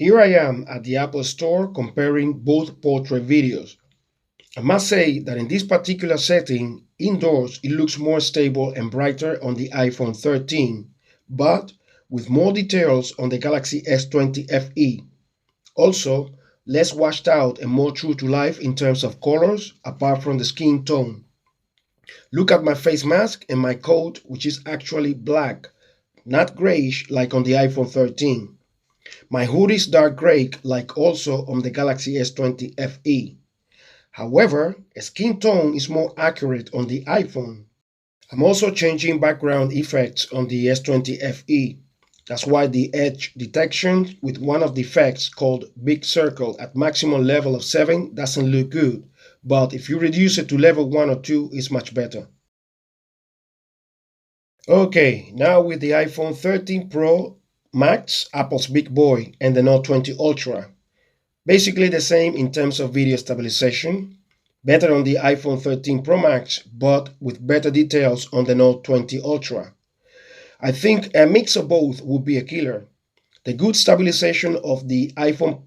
Here I am at the Apple Store comparing both portrait videos. I must say that in this particular setting, indoors it looks more stable and brighter on the iPhone 13, but with more details on the Galaxy S20 FE. Also, less washed out and more true to life in terms of colors, apart from the skin tone. Look at my face mask and my coat, which is actually black, not grayish like on the iPhone 13. My hood is dark gray like also on the Galaxy S20 FE. However, skin tone is more accurate on the iPhone. I'm also changing background effects on the S20 FE. That's why the edge detection with one of the effects called Big Circle at maximum level of 7 doesn't look good, but if you reduce it to level 1 or 2, it's much better. Okay, now with the iPhone 13 Pro Max, Apple's big boy, and the Note 20 Ultra. Basically the same in terms of video stabilization, better on the iPhone 13 Pro Max, but with better details on the Note 20 Ultra. I think a mix of both would be a killer. The good stabilization of the iPhone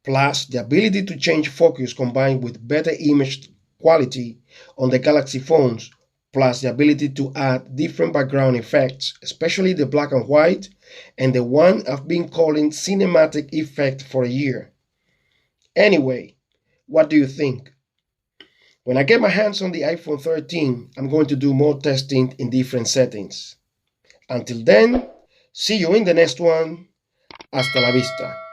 plus the ability to change focus combined with better image quality on the Galaxy phones plus the ability to add different background effects, especially the black and white and the one I've been calling cinematic effect for a year. Anyway, what do you think? When I get my hands on the iPhone 13, I'm going to do more testing in different settings. Until then, see you in the next one. Hasta la vista.